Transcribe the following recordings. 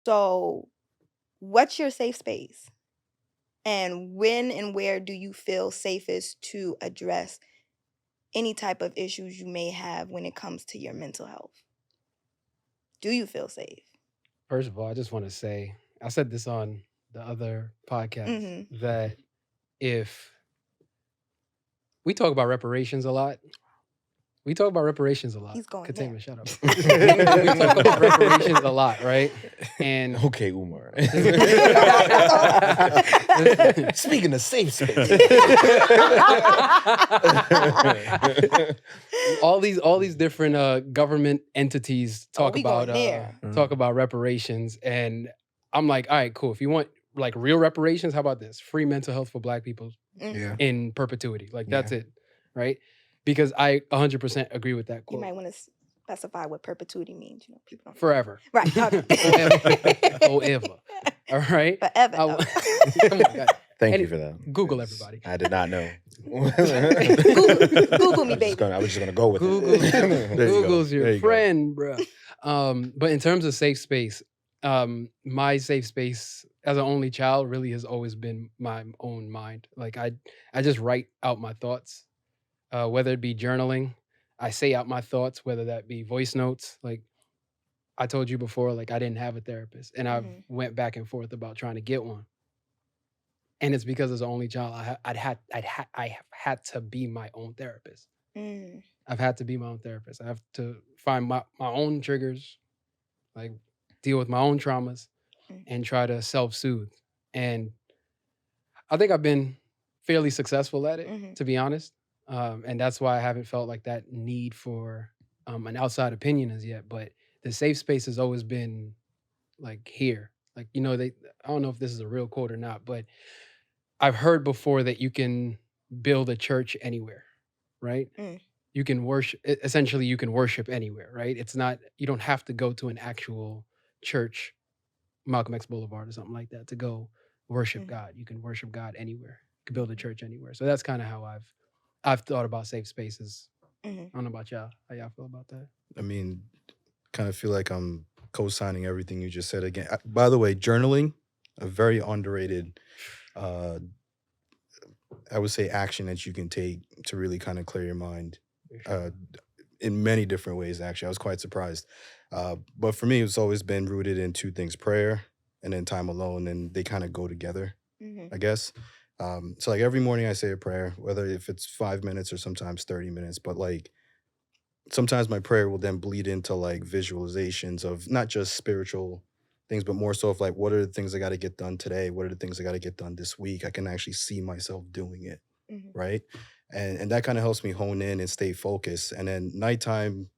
So, what's your safe space? And when and where do you feel safest to address any type of issues you may have when it comes to your mental health? Do you feel safe? First of all, I just want to say, I said this on the other podcast, Mm-hmm. that if we talk about reparations a lot, He's going there. Katema, shut up. We talk about reparations a lot, right? And Okay, Umar. Speaking of safe space. all these different government entities talk we going about there. talk about reparations, and I'm like, all right, cool. If you want like real reparations, how about this? Free mental health for Black people Mhm. in perpetuity. Like that's it, right? Because I 100% agree with that You quote. might want to specify what perpetuity means. You know, people don't. Forever. Right. Okay. Forever. All right. Forever. Come on, guys. Thank you for that. Google, everybody. I did not know. Google me, baby. I was just gonna go with Google, it. Google's There your you go. friend, bro. But in terms of safe space, my safe space as an only child really has always been my own mind. Like I just write out my thoughts, whether it be journaling. I say out my thoughts, whether that be voice notes. Like I told you before, like I didn't have a therapist, and I went back and forth about trying to get one. And it's because as an only child, I have had to be my own therapist. Mm. I've had to be my own therapist. I have to find my own triggers, like deal with my own traumas, and try to self-soothe. And I think I've been fairly successful at it, to be honest. And that's why I haven't felt like that need for an outside opinion as yet. But the safe space has always been like here. Like, you know, I don't know if this is a real quote or not, but I've heard before that you can build a church anywhere, right? You can worship, essentially you can worship anywhere, right? It's not, you don't have to go to an actual church, Malcolm X Boulevard or something like that, to go worship God. You can worship God anywhere. You can build a church anywhere. So that's kind of how I've thought about safe spaces. I don't know about y'all. How y'all feel about that? I mean, kind of feel like I'm co-signing everything you just said again. By the way, journaling, a very underrated, I would say, action that you can take to really kind of clear your mind in many different ways, actually. I was quite surprised. But for me, it's always been rooted in two things, prayer and then time alone, and they kind of go together, I guess. So like every morning I say a prayer, whether if it's 5 minutes or sometimes 30 minutes, but like sometimes my prayer will then bleed into like visualizations of not just spiritual things, but more so of like, what are the things I got to get done today? What are the things I got to get done this week? I can actually see myself doing it, right? And that kind of helps me hone in and stay focused. And then nighttime,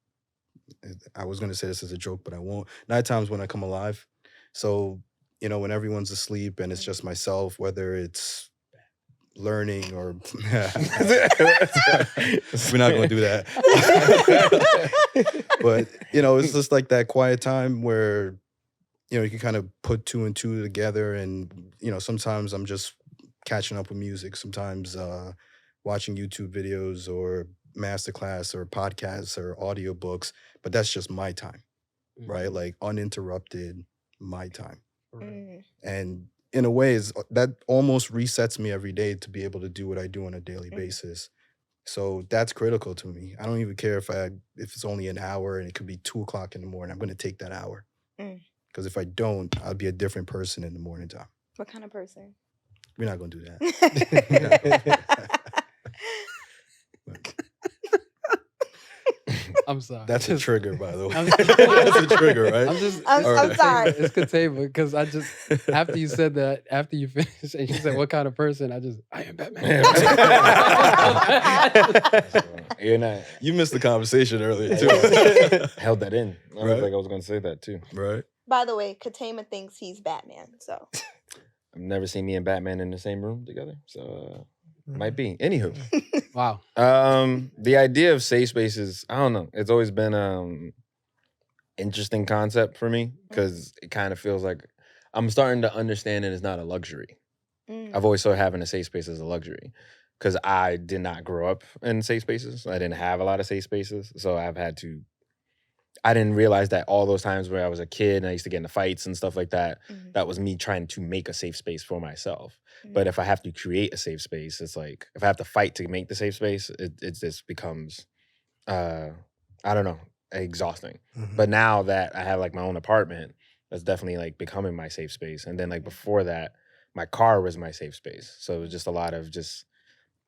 I was going to say this as a joke, but I won't. Nighttime's when I come alive. So, you know, when everyone's asleep and it's just myself, whether it's learning or we're not going to do that. But, you know, it's just like that quiet time where, you know, you can kind of put two and two together. And, you know, sometimes I'm just catching up with music, sometimes watching YouTube videos or masterclass or podcasts or audiobooks, but that's just my time, right? Like uninterrupted, my time. And in a way, that almost resets me every day to be able to do what I do on a daily basis. So that's critical to me. I don't even care if it's only an hour and it could be 2:00 in the morning. I'm going to take that hour. Because if I don't, I'll be a different person in the morning time. What kind of person? We're not going to do that. I'm sorry. That's a trigger, by the way. That's a trigger, right? I'm sorry. It's Katema, because I just, after you said that, after you finished, and you said, what kind of person? I am Batman. You're not. You missed the conversation earlier, too. Held that in. I was like, I was going to say that, too. Right. By the way, Katema thinks he's Batman, so. I've never seen me and Batman in the same room together, so might be. Anywho. Wow. The idea of safe spaces, I don't know. It's always been interesting concept for me because it kind of feels like I'm starting to understand it is not a luxury. I've always saw having a safe space as a luxury because I did not grow up in safe spaces. I didn't have a lot of safe spaces, so I've had to I didn't realize that all those times where I was a kid and I used to get into fights and stuff like that, that was me trying to make a safe space for myself. But if I have to create a safe space, it's like if I have to fight to make the safe space, it just becomes I don't know, exhausting. But now that I have like my own apartment, that's definitely like becoming my safe space. And then like before that, my car was my safe space. So it was just a lot of just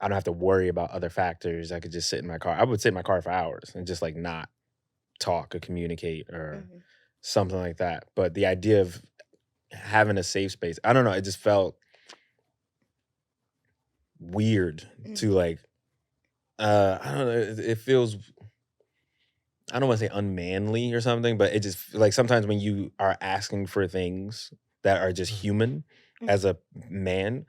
I don't have to worry about other factors. I could just sit in my car. I would sit in my car for hours and just like not talk or communicate or something like that. But the idea of having a safe space, I don't know, it just felt weird to like I don't know, it feels I don't want to say unmanly or something, but it just like sometimes when you are asking for things that are just human as a man,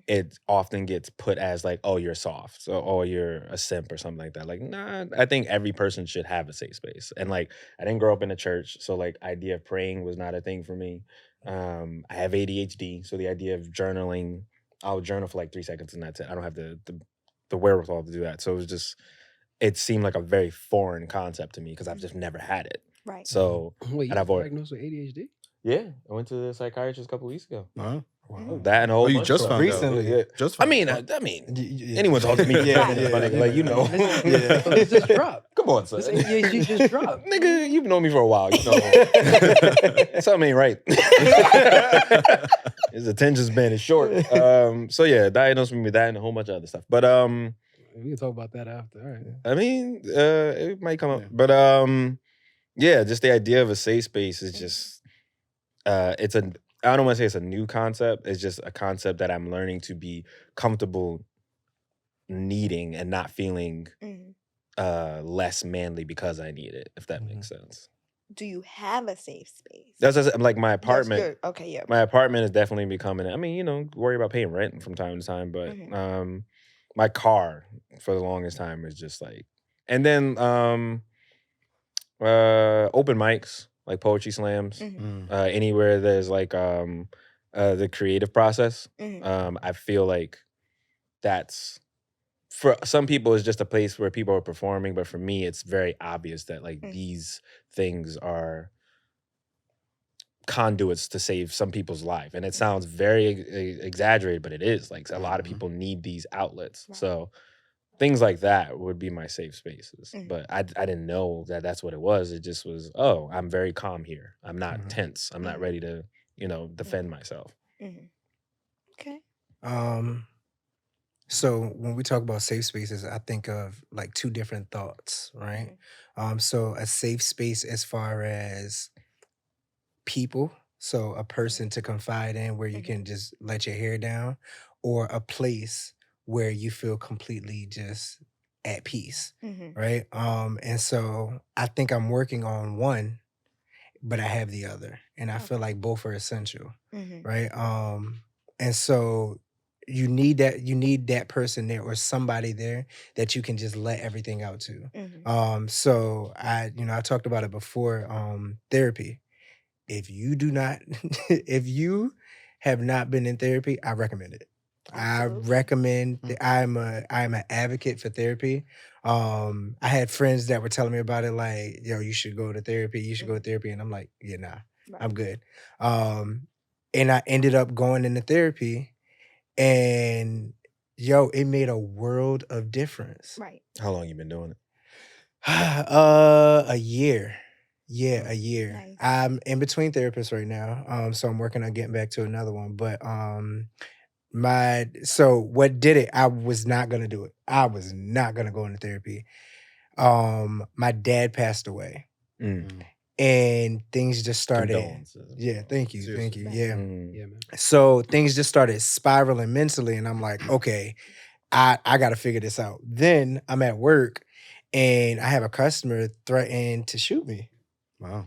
it often gets put as like, oh, you're soft. So, oh, you're a simp or something like that. Like, nah, I think every person should have a safe space. And like, I didn't grow up in a church. So like idea of praying was not a thing for me. I have ADHD. So the idea of journaling, I'll journal for like 3 seconds and that's it. I don't have the wherewithal to do that. So it was just, it seemed like a very foreign concept to me because I've just never had it. Right. So, Wait, you and I've were always, diagnosed with ADHD? yeah, I went to the psychiatrist a couple weeks ago. Wow. That and a whole you bunch just of found stuff. out. Recently. Yeah. Just I found mean, out. anyone talks to me for Yeah, 10 minutes, yeah, my nigga, yeah, like, you know. It just dropped. Come on, son. This ADHD just dropped. Nigga, you've known me for a while. You know, something ain't right. His attention span is short. So yeah, diagnosed me with that and a whole bunch of other stuff. But We can talk about that after. All right. I mean, it might come up. Yeah. But yeah, just the idea of a safe space is just it's a I don't want to say it's a new concept. It's just a concept that I'm learning to be comfortable needing and not feeling less manly because I need it, if that makes sense. Do you have a safe space? That's just, like my Yes, apartment. okay, yeah. My apartment is definitely becoming. I mean, you know, worry about paying rent from time to time, but my car for the longest time is just like, and then open mics like poetry slams, anywhere there's like the creative process. I feel like that's for some people it's just a place where people are performing, but for me it's very obvious that like these things are conduits to save some people's life, and it sounds very exaggerated, but it is like a lot of people need these outlets. So things like that would be my safe spaces. But I didn't know that that's what it was. It just was, oh, I'm very calm here, I'm not tense, I'm not ready to, you know, defend myself. Okay. So when we talk about safe spaces, I think of like two different thoughts, right? So a safe space as far as people, so a person to confide in where you can just let your hair down, or a place where you feel completely just at peace, right? And so I think I'm working on one, but I have the other, and I feel like both are essential, right? And so you need that person there or somebody there that you can just let everything out to. So I talked about it before, therapy. If you do not, if you have not been in therapy, I recommend it. I recommend I'm an advocate for therapy. I had friends that were telling me about it, like, yo, you should go to therapy, you should go to therapy. And I'm like, yeah, nah, I'm good. And I ended up going into therapy, and yo, it made a world of difference. Right. How long you been doing it? A year. Yeah, a year. Nice. I'm in between therapists right now. So I'm working on getting back to another one. But so what did it? I was not gonna do it. I was not gonna go into therapy. My dad passed away. And things just started. Condolences. Yeah, thank you. Thank you. Yeah. Yeah, man. So things just started spiraling mentally, and I'm like, okay, I gotta figure this out. Then I'm at work and I have a customer threaten to shoot me. Wow.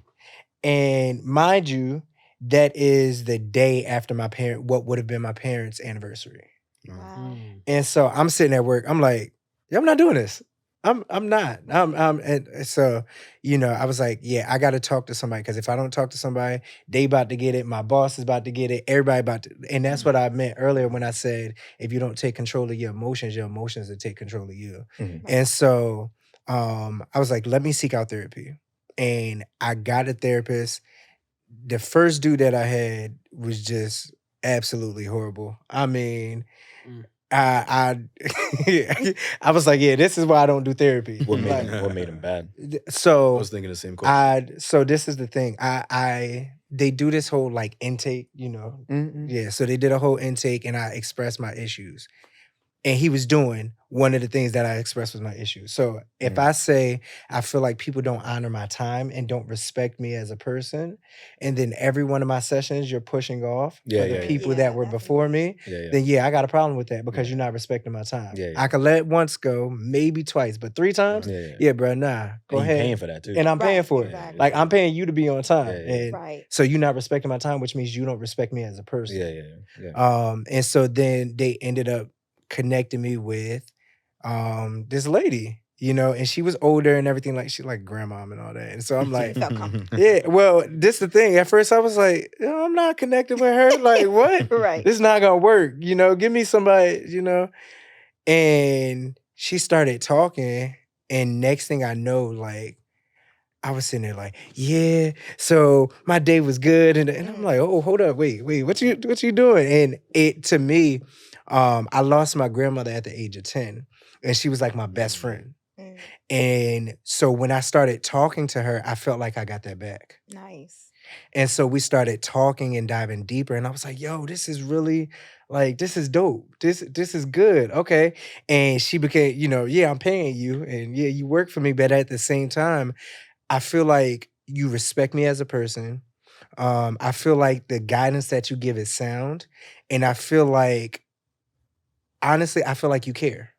And mind you, that is the day after what would have been my parents' anniversary. Wow. And so I'm sitting at work. I'm like, yeah, I'm not doing this. I'm not. And so, I was like, yeah, I got to talk to somebody, because if I don't talk to somebody, they about to get it. My boss is about to get it. Everybody about to. And that's what I meant earlier when I said, if you don't take control of your emotions will take control of you. And so I was like, let me seek out therapy. and I got a therapist. The first dude that I had was just absolutely horrible. I mean, Mm. I was like, yeah, this is why I don't do therapy. What made Like, him? What made him bad? I so was thinking the same question. so this is the thing. They do this whole like intake, you know. Mm-mm. Yeah, so they did a whole intake and I expressed my issues. And he was doing one of the things that I expressed was my issue. So if I say I feel like people don't honor my time and don't respect me as a person, and then every one of my sessions you're pushing off Yeah, for the yeah, people yeah. that were Yeah, before me, Yeah, then yeah, I got a problem with that because Yeah. you're not respecting my time. Yeah, yeah. I could let once go, maybe twice, but 3 times, Yeah. bro, nah, go And you ahead. paying for that too. And I'm paying Right, for it. exactly. Like I'm paying you to be on time, Yeah, yeah. and Right. so you're not respecting my time, which means you don't respect me as a person. Yeah. And so then they ended up connecting me with this lady, you know, and she was older and everything, like she like grandmom and all that. And so I'm like, Felt comfortable. yeah, well, this the thing. At first I was like, I'm not connected with her. Like, what? Right. This is not gonna work, you know, give me somebody, you know. And she started talking, and next thing I know, like I was sitting there like, yeah, so my day was good. And I'm like, oh, hold up, wait, what you doing? And it to me, I lost my grandmother at the age of 10, and she was like my best friend. Mm, And so when I started talking to her, I felt like I got that back. nice. And so we started talking and diving deeper. And I was like, yo, this is really like, this is dope. This is good. Okay. And she became, you know, yeah, I'm paying you. And yeah, you work for me. But at the same time, I feel like you respect me as a person. I feel like the guidance that you give is sound. And I feel like, honestly, I feel like you care,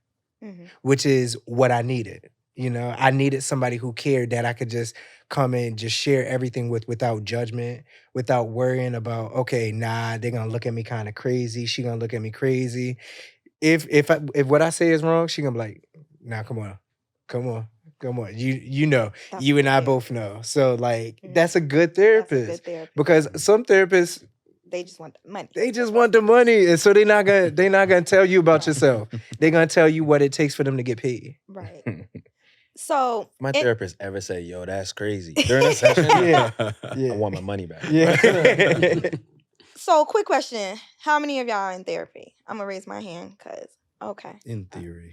Mhm. which is what I needed. You know, I needed somebody who cared that I could just come in, just share everything with without judgment, without worrying about, okay, nah, they're gonna look at me kind of crazy. She gonna look at me crazy. If what I say is wrong, she gonna be like, nah, come on. You know, That's you a and good I both therapist. know. So like Mhm. that's a good That's a therapist. good therapist. Because some therapists, They just want the money. they just want the money. And so they're not gonna tell you about yourself. They're gonna tell you what it takes for them to get paid. Right. So My it- therapist ever say, "Yo, that's crazy" during a session? Yeah. I want my money back. Yeah. so quick question. How many of y'all are in therapy? I'm gonna raise my hand because okay. In theory.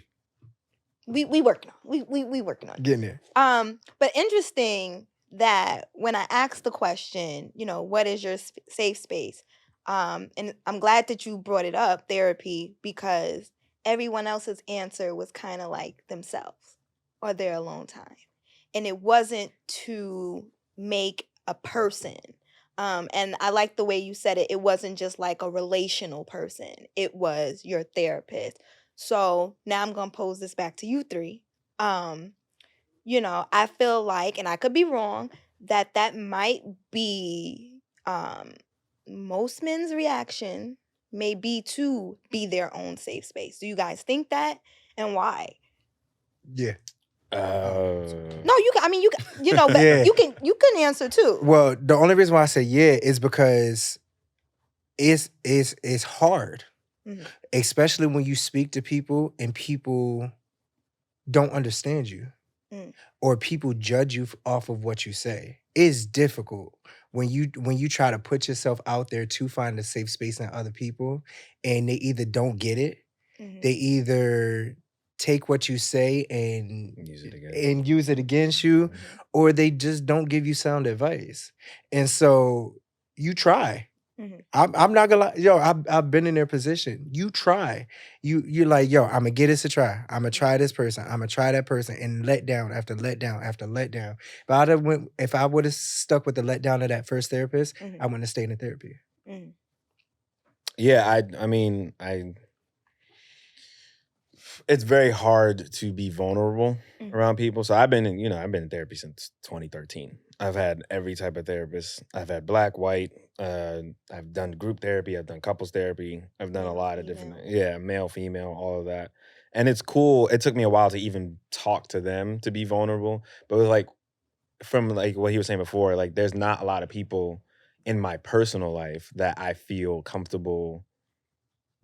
We working on. We working on it. Getting there. But interesting that when I asked the question, you know, what is your safe space? And I'm glad that you brought it up, therapy, because everyone else's answer was kind of like themselves or their alone time. And it wasn't to make a person. And I like the way you said it. It wasn't just like a relational person. It was your therapist. So now I'm gonna pose this back to you three. You know, I feel like, and I could be wrong, that might be most men's reaction may be to be their own safe space. Do you guys think that, and why? Yeah. No, you can. I mean, you know, but Yeah. you can answer too. Well, the only reason why I say yeah is because it's hard. Mhm. Especially when you speak to people and people don't understand you. Mm. Or people judge you off of what you say. It's difficult when you try to put yourself out there to find a safe space in other people, and they either don't get it, Mhm. they either take what you say and Use it against you, or they just don't give you sound advice. And so you try. Mhm. I'm not gonna lie, yo. I've been in their position. You try. You're like, yo. I'm gonna get this a try. I'm gonna try this person. I'm gonna try that person, and let down after let down after let down. But if I would have stuck with the let down of that first therapist, Mhm. I wouldn't have stayed in therapy. Mhm. Yeah, I mean, it's very hard to be vulnerable Mhm. around people. So I've been in therapy since 2013. I've had every type of therapist. I've had black, white. I've done group therapy. I've done couples therapy. I've done a Male, lot of different, female. male, female, all of that. And it's cool. It took me a while to even talk to them to be vulnerable. But it was like, from like what he was saying before, like there's not a lot of people in my personal life that I feel comfortable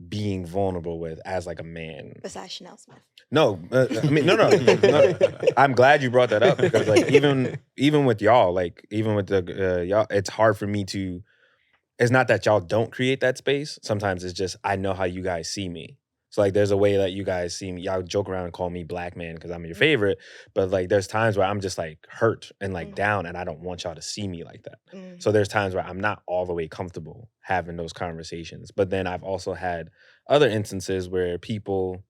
being vulnerable with as like a man? Besides Chanel Smith. No, I mean, no. I'm glad you brought that up because, like, even with y'all, like, even with the y'all, it's hard for me to. It's not that y'all don't create that space. Sometimes it's just I know how you guys see me. So like, there's a way that you guys see me. Y'all joke around and call me black man because I'm your favorite, but like, there's times where I'm just like hurt and like down, and I don't want y'all to see me like that. So there's times where I'm not all the way comfortable having those conversations. But then I've also had other instances where people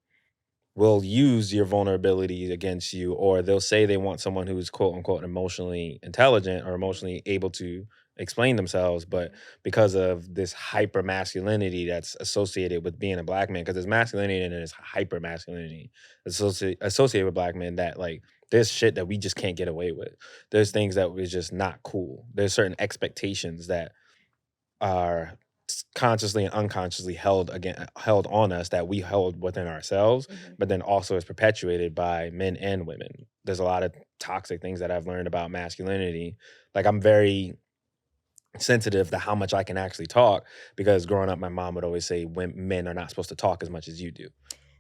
will use your vulnerability against you, or they'll say they want someone who's quote unquote emotionally intelligent or emotionally able to explain themselves, but because of this hyper masculinity that's associated with being a black man, because there's masculinity and there's hyper masculinity associated with black men, that like there's shit that we just can't get away with. There's things that was just not cool. There's certain expectations that are consciously and unconsciously held on us that we held within ourselves, but then also is perpetuated by men and women. There's a lot of toxic things that I've learned about masculinity. Like, I'm very sensitive to how much I can actually talk, because growing up, my mom would always say men are not supposed to talk as much as you do,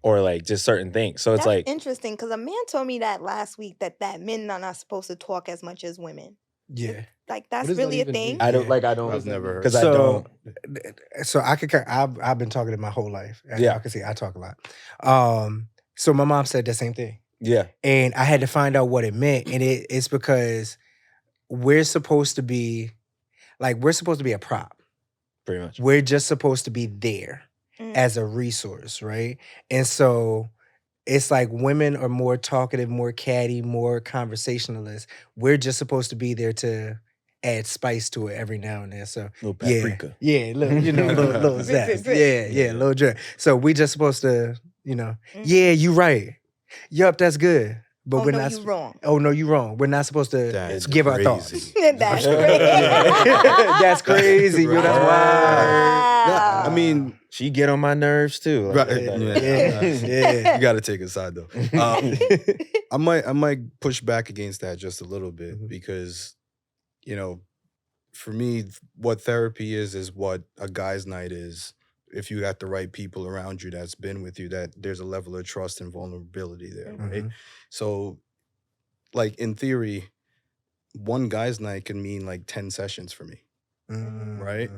or like just certain things. So it's That's like interesting, because a man told me that last week that men are not supposed to talk as much as women. Yeah. Like, that's does that really a even thing. mean? I don't Yeah. like I don't I've never heard. because I So, don't. so I could. I've been talking it my whole life. Yeah. I can see I talk a lot. So my mom said the same thing, Yeah, and I had to find out what it meant, and it's because we're supposed to be a prop. pretty much. We're just supposed to be there as a resource, right? And so it's like women are more talkative, more catty, more conversationalist. We're just supposed to be there to add spice to it every now and then. So Little paprika. little zest. Yeah, little drink. So we just supposed to, yeah, you right. Yup, that's good. But we're not. You wrong. Oh no, you wrong. We're not supposed to That's give our crazy. thoughts. That's crazy. That's crazy. Yo, that's wild. No, I mean, She get on my nerves too. Like, right, Yeah. you got to take a side though. I might push back against that just a little bit because, for me, what therapy is what a guy's night is. If you got the right people around you that's been with you, that there's a level of trust and vulnerability there, right? So, like, in theory, one guy's night can mean like 10 sessions for me, right?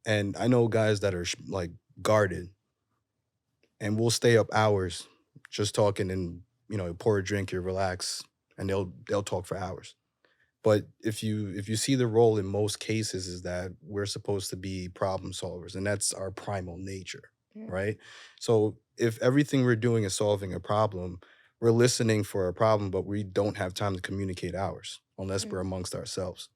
And I know guys that are like guarded, and we'll stay up hours just talking, and pour a drink, you relax, and they'll talk for hours. But if you see the role in most cases is that we're supposed to be problem solvers, and that's our primal nature, right? So if everything we're doing is solving a problem, we're listening for a problem, but we don't have time to communicate ours unless we're amongst ourselves.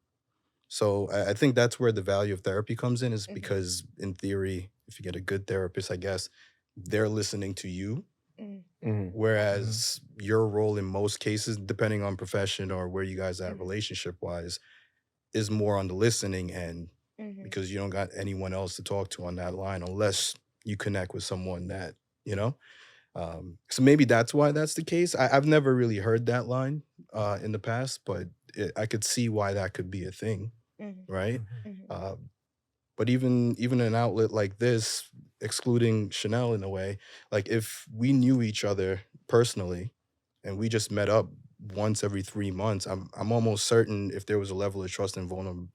So I think that's where the value of therapy comes in, is because in theory, if you get a good therapist, I guess, they're listening to you. Whereas your role in most cases, depending on profession or where you guys at relationship wise, is more on the listening end, because you don't got anyone else to talk to on that line unless you connect with someone that, so maybe that's why that's the case. I've never really heard that line in the past, but I could see why that could be a thing, right? But even an outlet like this, excluding Chanel in a way, like if we knew each other personally and we just met up once every 3 months, I'm almost certain if there was a level of trust and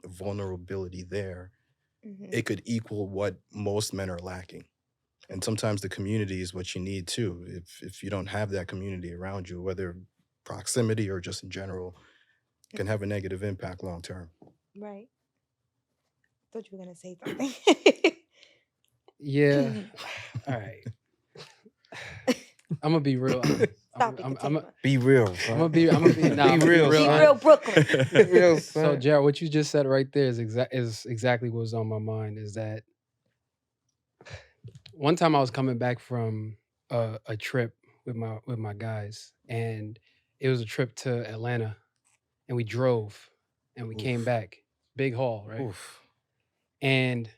vulnerability there, it could equal what most men are lacking. And sometimes the community is what you need too. If you don't have that community around you, whether proximity or just in general, can have a negative impact long term. Right. Thought you were gonna say something. Yeah. All right. I'm gonna be real. Stop it. Continue. Be real. I'm gonna be real. Be real, Brooklyn. Real, So, Jared, what you just said right there is exactly what was on my mind. Is that one time I was coming back from a trip with my guys, and it was a trip to Atlanta, and we drove, and we came back, big haul, right? And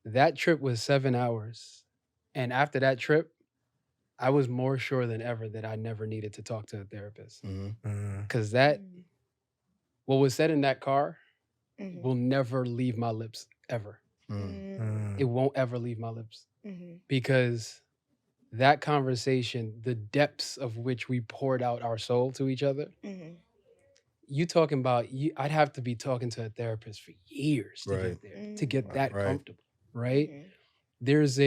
that trip was 7 hours, and after that trip, I was more sure than ever that I never needed to talk to a therapist, because what was said in that car will never leave my lips ever. it won't ever leave my lips Mm-hmm. because that conversation, the depths of which we poured out our soul to each other, Mm-hmm. you talking about I'd have to be talking to a therapist for years to Right. get there, to get that Right. comfortable, right? Mm-hmm. There's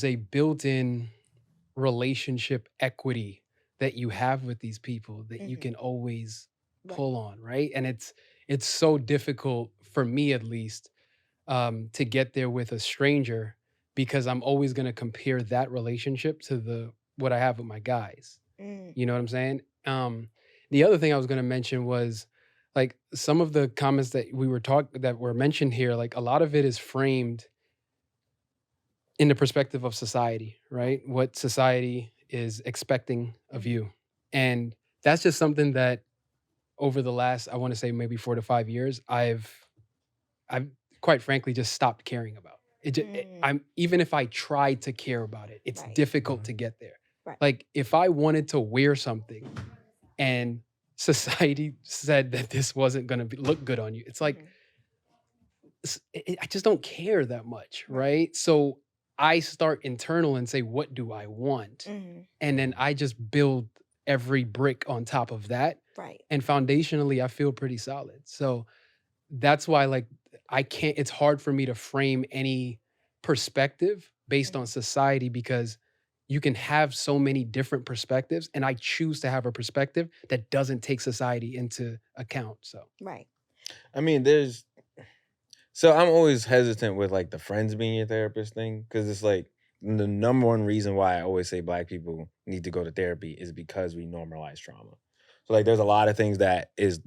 a built-in relationship equity that you have with these people that you Mhm. can always Right. pull on, right? And it's so difficult for me at least to get there with a stranger because I'm always going to compare that relationship to what I have with my guys. Mm. You know what I'm saying? The other thing I was going to mention was like some of the comments that that were mentioned here, like a lot of it is framed in the perspective of society, right? What society is expecting of Mhm. you. And that's just something that over the last, I want to say maybe 4 to 5 years, I've quite frankly just stopped caring about. I'm even if I try to care about it, it's Right. difficult Mhm. to get there. Right. Like if I wanted to wear something and society said that this wasn't going to look good on you, it's like I just don't care that much, Right. right? So I start internal and say, what do I want? Mm-hmm. And then I just build every brick on top of that. Right. And foundationally, I feel pretty solid. So that's why, like, it's hard for me to frame any perspective based on Mhm. society because you can have so many different perspectives. And I choose to have a perspective that doesn't take society into account. So, Right. I mean, so I'm always hesitant with like the friends being your therapist thing because it's like the number one reason why I always say Black people need to go to therapy is because we normalize trauma. So like, there's a lot of things that is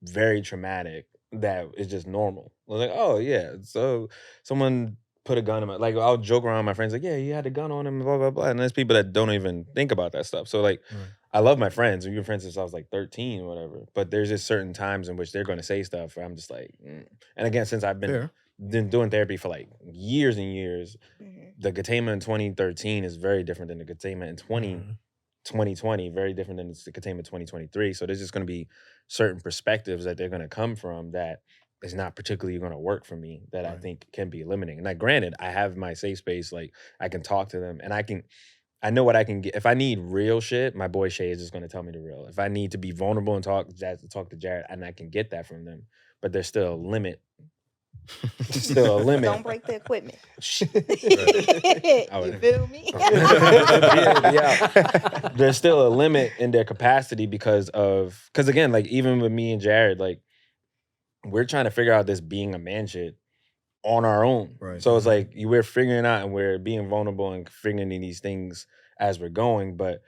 very traumatic that is just normal. I was like, oh yeah, so someone put a gun in my, like I'll joke around with my friends like, yeah, you had a gun on him, blah blah blah, and there's people that don't even think about that stuff. So like, Right. I love my friends. We've been friends since I was like 13 or whatever. But there's just certain times in which they're going to say stuff where I'm just like, And again, since I've Fair. been doing therapy for like years and years, Mm-hmm. the Katama in 2013 is very different than the Katama in 2020, very different than the Katama in 2023. So there's just going to be certain perspectives that they're going to come from that is not particularly going to work for me that I Right. think can be limiting. Now, granted, I have my safe space, like I can talk to them and I know what I can get. If I need real shit, my boy Shay is just going to tell me the real. If I need to be vulnerable and talk to Jared, and I can get that from them, but there's still a limit. Still a limit. Don't break the equipment. I You would- feel me? Yeah. There's still a limit in their capacity because again, like even with me and Jared, like we're trying to figure out this being a man shit on our own. Right. So it's like we're figuring out and we're being vulnerable and figuring these things as we're going, but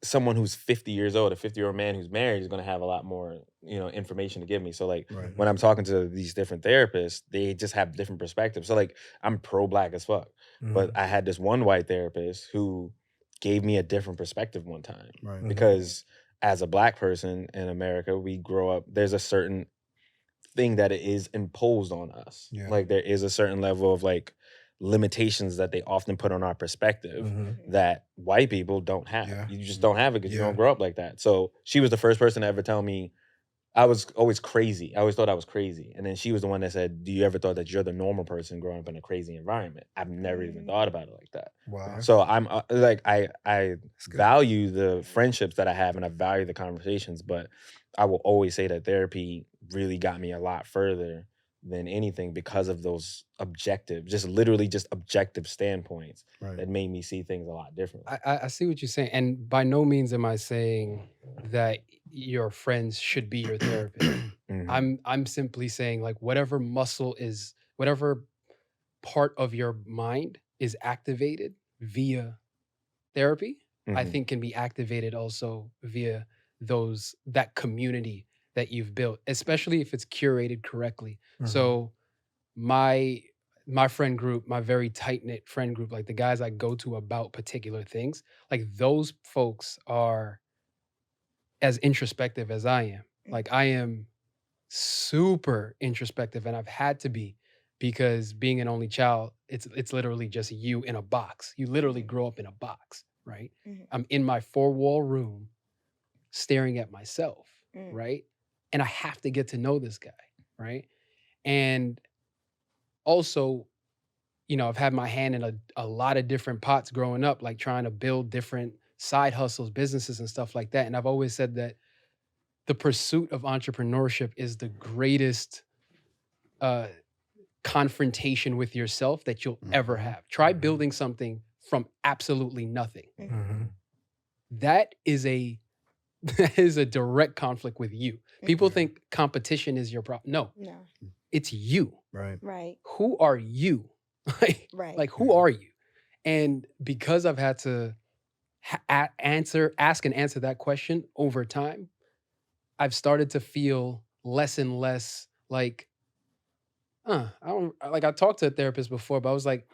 someone who's 50 years old, a 50-year-old man who's married is going to have a lot more, information to give me. So like Right. when I'm talking to these different therapists, they just have different perspectives. So like I'm pro-Black as fuck, but I had this one white therapist who gave me a different perspective one time Right. because as a Black person in America, we grow up, there's a certain thing that it is imposed on us. Yeah. Like there is a certain level of like limitations that they often put on our perspective that white people don't have. Yeah. You just don't have it because you Yeah. don't grow up like that. So she was the first person to ever tell me I was always crazy. I always thought I was crazy. And then she was the one that said, do you ever thought that you're the normal person growing up in a crazy environment? I've never even thought about it like that. Wow. So I'm like, I good. value the friendships that I have and I value the conversations, but I will always say that therapy really got me a lot further than anything because of those literally just objective standpoints Right. that made me see things a lot differently. I see what you're saying. And by no means am I saying that your friends should be your therapist. I'm simply saying like whatever part of your mind is activated via therapy, I Mhm. think can be activated also via that community that you've built, especially if it's curated correctly. So my friend group, my very tight-knit friend group, like the guys I go to about particular things, like those folks are as introspective as I am. Like I am super introspective and I've had to be because being an only child, it's literally just you in a box. You literally grow up in a box, right? I'm in my four-wall room staring at myself, right? And I have to get to know this guy, right? And also, I've had my hand in a lot of different pots growing up, like trying to build different side hustles, businesses, and stuff like that. And I've always said that the pursuit of entrepreneurship is the greatest uh, confrontation with yourself that you'll ever have. Try building something from absolutely nothing. Mm-hmm. That is a direct conflict with you. People think competition is your problem. No, it's you. Right. Who are you? Right. Like who are you? And because I've had to ask and answer that question over time, I've started to feel less and less like, I talked to a therapist before, but I was like,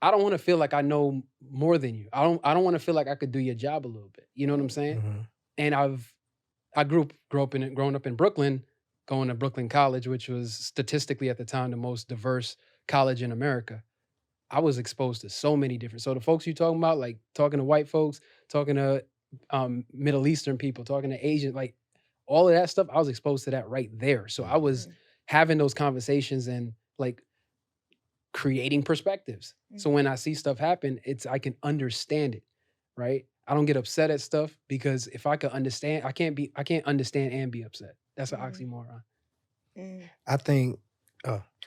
I don't want to feel like I know more than you. I don't want to feel like I could do your job a little bit. You know what I'm saying? Mm-hmm. And I growing up in Brooklyn, going to Brooklyn College, which was statistically at the time the most diverse college in America. I was exposed to so many different. So the folks you talking about, like talking to white folks, talking to Middle Eastern people, talking to Asian, like all of that stuff, I was exposed to that right there. So I was having those conversations and like creating perspectives. So when I see stuff happen, I can understand it, right? I don't get upset at stuff because if I could understand, I can't understand and be upset. That's an oxymoron. I think.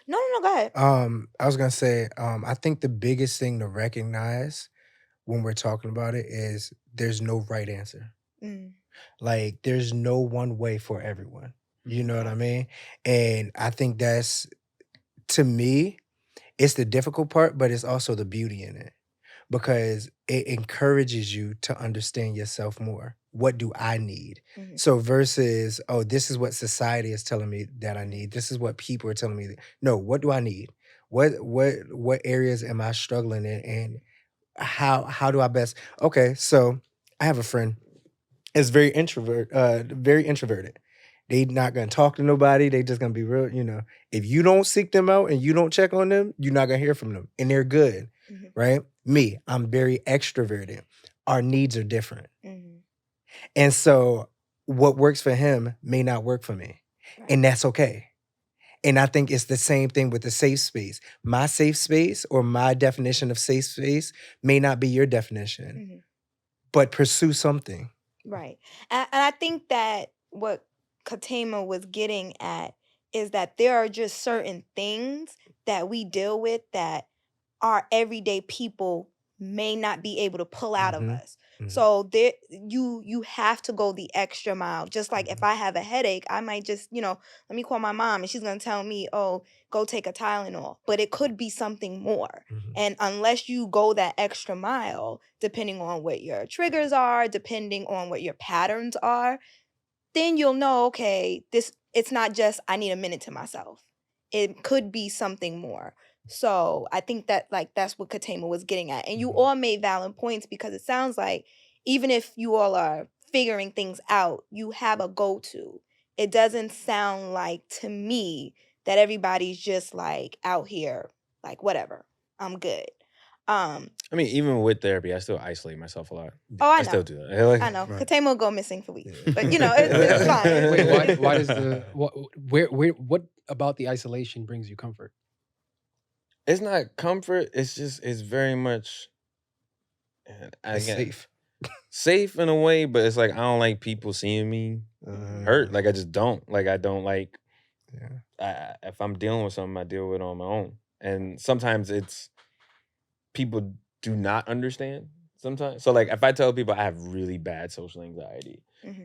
No, go ahead. I was gonna say, I think the biggest thing to recognize when we're talking about it is there's no right answer. Like there's no one way for everyone. You know what I mean? And I think that's, to me, it's the difficult part, but it's also the beauty in it because it encourages you to understand yourself more. What do I need? So versus, oh, this is what society is telling me that I need. This is what people are telling me. No, what do I need? What areas am I struggling in, and how do I best? Okay, so I have a friend. Is very introverted. They not gonna talk to nobody. They just gonna be real. If you don't seek them out and you don't check on them, you're not gonna hear from them, and they're good, right? Me, I'm very extroverted. Our needs are different, and so what works for him may not work for me, and that's okay. And I think it's the same thing with the safe space. My safe space or my definition of safe space may not be your definition, but pursue something. Right. And I think that what Katema was getting at is that there are just certain things that we deal with that our everyday people may not be able to pull out of us. So there you have to go the extra mile. Just like if I have a headache, I might just, let me call my mom and she's gonna tell me, oh, go take a Tylenol. But it could be something more. And unless you go that extra mile, depending on what your triggers are, depending on what your patterns are, then you'll know, okay, it's not just I need a minute to myself. It could be something more. So I think that that's what Katema was getting at. And you all made valid points because it sounds like even if you all are figuring things out, you have a go-to. It doesn't sound like to me that everybody's just like out here, like whatever, I'm good. I mean, even with therapy, I still isolate myself a lot. Oh, I know. I still do that. I know. Katema will go missing for weeks, but it's fine. Wait, why does what about the isolation brings you comfort? It's not comfort. It's very much. It's safe. Safe in a way, but it's like I don't like people seeing me hurt. Like I just don't. Like I don't like. If I'm dealing with something, I deal with it on my own. And sometimes it's people do not understand. Sometimes, so like if I tell people I have really bad social anxiety,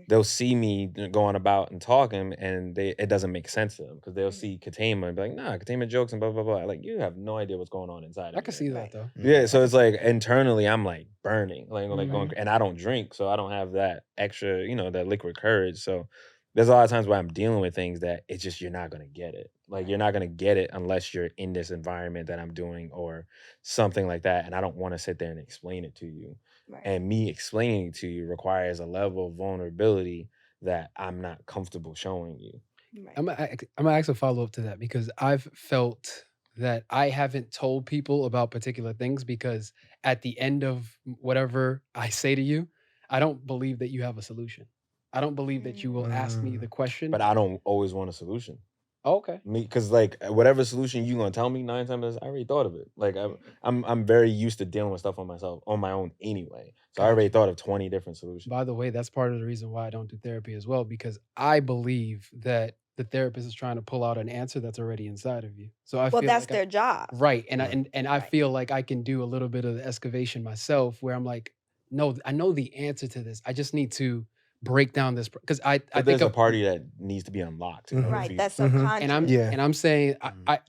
they'll see me going about and talking, and it doesn't make sense to them because they'll see Katema and be like, "Nah, Katema jokes and blah blah blah." Like you have no idea what's going on inside. I can see that though. Yeah, so it's like internally I'm like burning, like going, and I don't drink, so I don't have that extra, that liquid courage. So there's a lot of times where I'm dealing with things that it's just you're not gonna get it. Like you're not gonna get it unless you're in this environment that I'm doing or something like that. And I don't want to sit there and explain it to you. Right. And me explaining it to you requires a level of vulnerability that I'm not comfortable showing you. Right. I'm gonna ask a follow up to that because I've felt that I haven't told people about particular things because at the end of whatever I say to you, I don't believe that you have a solution. I don't believe that you will ask me the question. But I don't always want a solution. Okay. Me, because like whatever solution you gonna tell me, 9 times I already thought of it. Like I'm very used to dealing with stuff on myself on my own anyway. So I already Gotcha. thought of 20 different solutions. By the way, that's part of the reason why I don't do therapy as well, because I believe that the therapist is trying to pull out an answer that's already inside of you. So I Well, feel that's like their job. right, and Right. I Right. feel like I can do a little bit of the excavation myself, where I'm like, no, I know the answer to this. I just need to break down this because I But think there's a of party that needs to be unlocked in order for Right. you. That's Mhm. subconscious. Yeah. and I'm saying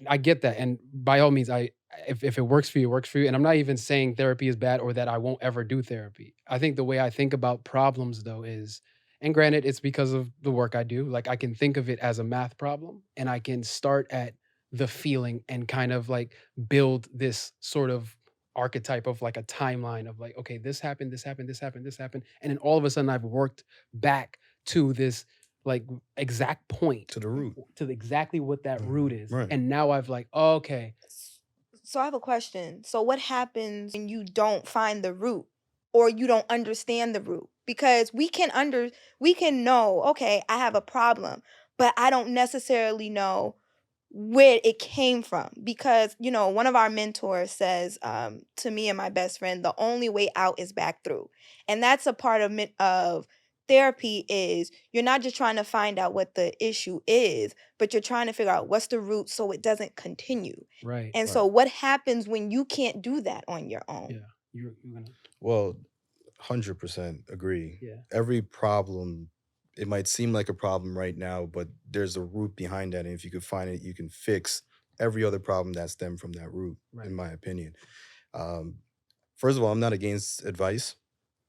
I get that, and by all means, if it works for you, it works for you. And I'm not even saying therapy is bad or that I won't ever do therapy. I think the way I think about problems though is, and granted, it's because of the work I do. Like I can think of it as a math problem, and I can start at the feeling and kind of like build this sort of archetype of like a timeline of like, okay, this happened, this happened, this happened, this happened, and then all of a sudden I've worked back to this like exact point To the root. to exactly what that root is. Right. And now I've like, oh, okay, So I have a question. So what happens when you don't find the root or you don't understand the root? Because we can know, okay, I have a problem, but I don't necessarily know where it came from. Because, one of our mentors says to me and my best friend, the only way out is back through. And that's a part of therapy is you're not just trying to find out what the issue is, but you're trying to figure out what's the root so it doesn't continue. right, And so what happens when you can't do that on your own? yeah, you're gonna, Well, 100% agree. yeah, Every problem, it might seem like a problem right now, but there's a root behind that. And if you could find it, you can fix every other problem that stemmed from that root, right, in my opinion. Um, First of all, I'm not against advice.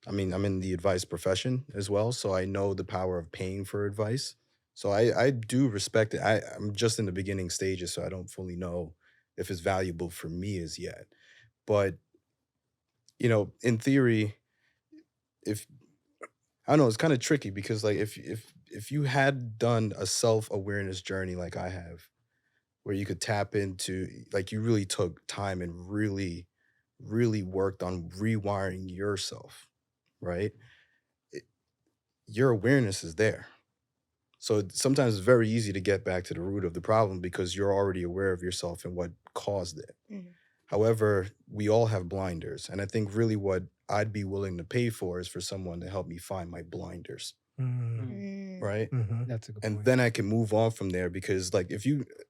I mean, I'm in the advice profession as well, so I know the power of paying for advice. So I do respect it. I'm just in the beginning stages, so I don't fully know if it's valuable for me as yet. But in theory, if I don't know, it's kind of tricky because like if you had done a self-awareness journey like I have, where you could tap into like you really took time and really, really worked on rewiring yourself, right? It- your awareness is there. So sometimes it's very easy to get back to the root of the problem because you're already aware of yourself and what caused it. Mhm. However, we all have blinders. And I think really what I'd be willing to pay for is for someone to help me find my blinders, right? Mm. that's a good And point. then I can move on from there because, like,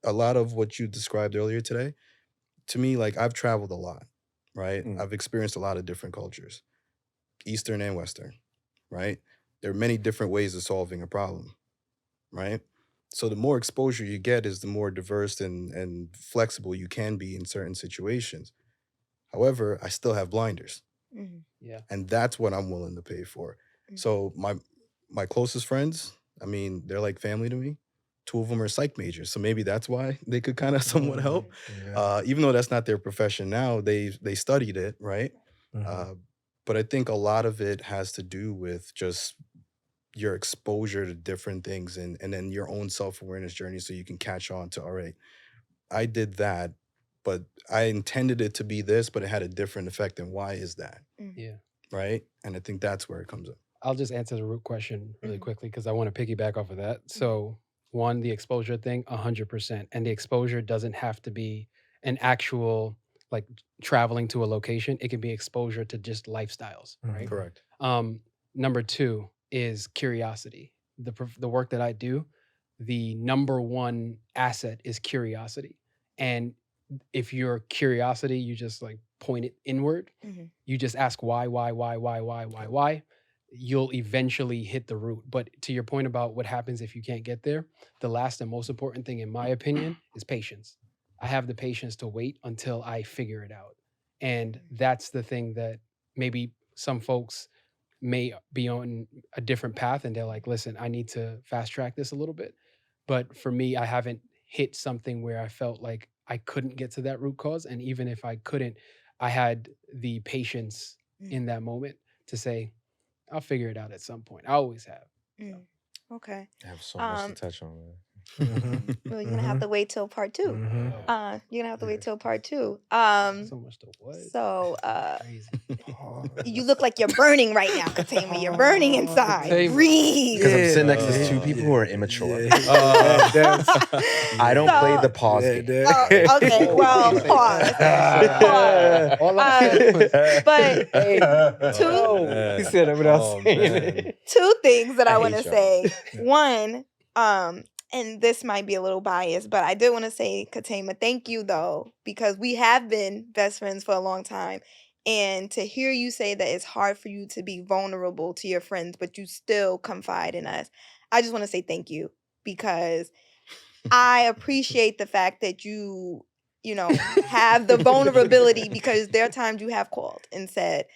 a lot of what you described earlier today, to me, like, I've traveled a lot, right? Mm. I've experienced a lot of different cultures, Eastern and Western, right? There are many different ways of solving a problem, right? So the more exposure you get is the more diverse and flexible you can be in certain situations. However, I still have blinders, Mhm. Yeah, and that's what I'm willing to pay for. Mm. So my closest friends, I mean, they're like family to me. Two of them are psych majors, so maybe that's why they could kind of somewhat help. Yeah. Even though that's not their profession now, they studied it, right? Mhm. But I think a lot of it has to do with just your exposure to different things and then your own self-awareness journey so you can catch on to, all right, I did that, but I intended it to be this, but it had a different effect. And why is that? Mm. yeah. Right. And I think that's where it comes up. I'll just answer the root question really Mhm. quickly because I want to piggyback off of that. So, one, the exposure thing, 100%. And the exposure doesn't have to be an actual, like traveling to a location. It can be exposure to just lifestyles, right? Correct. Number two is curiosity. The work that I do, the number one asset is curiosity. And if your curiosity, you just like point it inward, Mhm. you just ask why, you'll eventually hit the root. But to your point about what happens if you can't get there, the last and most important thing, in my opinion, is patience. I have the patience to wait until I figure it out. And that's the thing that maybe some folks may be on a different path and they're like, listen, I need to fast track this a little bit. But for me, I haven't hit something where I felt like I couldn't get to that root cause. And even if I couldn't, I had the patience in that moment to say, I'll figure it out at some point. I always have. So, Mm. Okay. I have so much to Um, touch on, man. Well, you're gonna have to wait till part 2. You're gonna have to wait till part 2. So much to what? So Crazy. you look like you're burning right now, Katama. You're burning inside. Katama. Breathe. Because I'm sitting next to 2 people who are immature. I don't play the pause game. Oh, okay, well, pause. Pause. All I said was, But He said it without saying it. 2 things that I I want to hate say. One, and this might be a little biased, but I did want to say, Katama, thank you though, because we have been best friends for a long time. And to hear you say that it's hard for you to be vulnerable to your friends, but you still confide in us, I just want to say thank you, because I appreciate the fact that you have the vulnerability, because there are times you have called and said,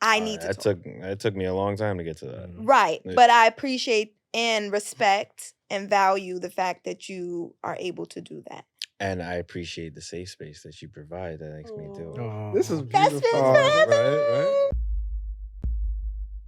I need to talk. It took me a long time to get to that. Right. But I appreciate and respect and value the fact that you are able to do that. And I appreciate the safe space that you provide that makes me do it. this is Best beautiful. friends forever. Right?